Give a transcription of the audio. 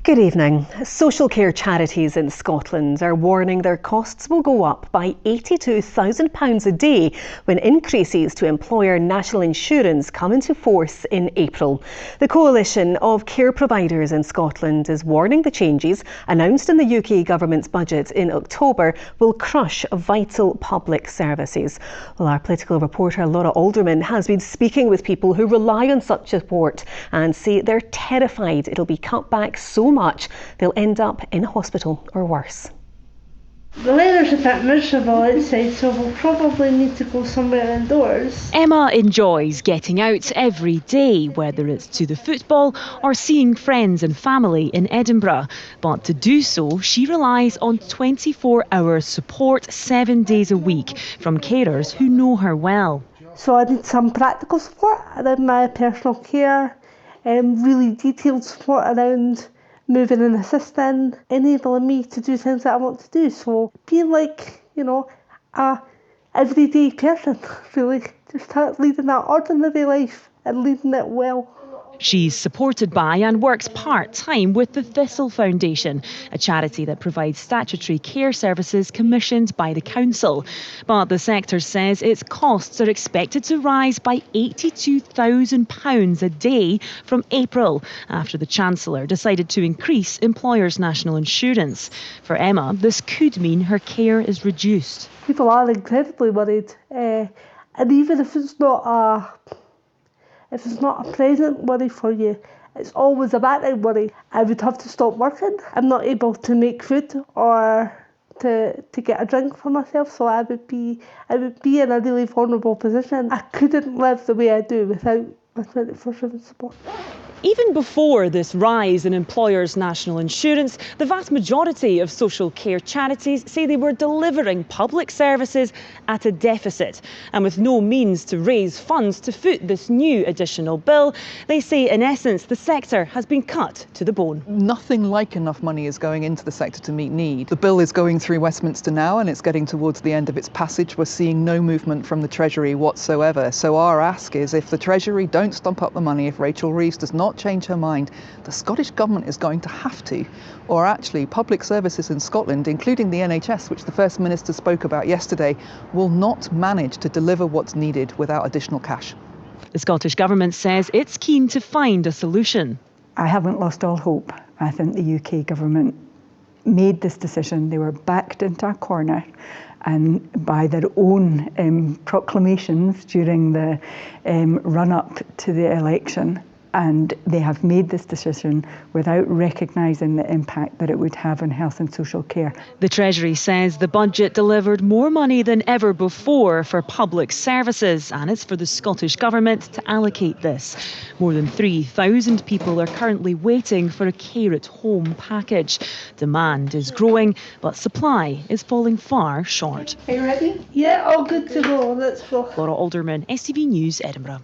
Good evening. Social care charities in Scotland are warning their costs will go up by £82,000 a day when increases to employer national insurance come into force in April. The coalition of care providers in Scotland is warning the changes announced in the UK government's budget in October will crush vital public services. Well, our political reporter Laura Alderman has been speaking with people who rely on such support and say they're terrified it'll be cut back so much they'll end up in hospital or worse. The weather's a bit miserable outside, so we'll probably need to go somewhere indoors. Emma enjoys getting out every day, whether it's to the football or seeing friends and family in Edinburgh. But to do so, she relies on 24-hour support 7 days a week from carers who know her well. So I need some practical support around my personal care, really detailed support around moving and assisting, enabling me to do things that I want to do. So being like, a everyday person, really, just leading that ordinary life and leading it well. She's supported by and works part-time with the Thistle Foundation, a charity that provides statutory care services commissioned by the council. But the sector says its costs are expected to rise by £82,000 a day from April, after the Chancellor decided to increase employers' national insurance. For Emma, this could mean her care is reduced. People are incredibly worried, and even if it's not a present worry for you, it's always a background worry. I would have to stop working. I'm not able to make food or to get a drink for myself, so I would be in a really vulnerable position. I couldn't live the way I do without my 24/7 support. Even before this rise in employers' national insurance, the vast majority of social care charities say they were delivering public services at a deficit. And with no means to raise funds to foot this new additional bill, they say in essence the sector has been cut to the bone. Nothing like enough money is going into the sector to meet need. The bill is going through Westminster now and it's getting towards the end of its passage. We're seeing no movement from the Treasury whatsoever. So our ask is, if the Treasury don't stump up the money, if Rachel Reeves does not change her mind, the Scottish Government is going to have to. Or actually, public services in Scotland, including the NHS, which the First Minister spoke about yesterday, will not manage to deliver what's needed without additional cash. The Scottish Government says it's keen to find a solution. I haven't lost all hope. I think the UK Government made this decision. They were backed into a corner and by their own proclamations during the run-up to the election. And they have made this decision without recognising the impact that it would have on health and social care. The Treasury says the budget delivered more money than ever before for public services, and it's for the Scottish Government to allocate this. More than 3,000 people are currently waiting for a care at home package. Demand is growing, but supply is falling far short. Are you ready? Yeah, all good to go. Let's go. Laura Alderman, STV News, Edinburgh.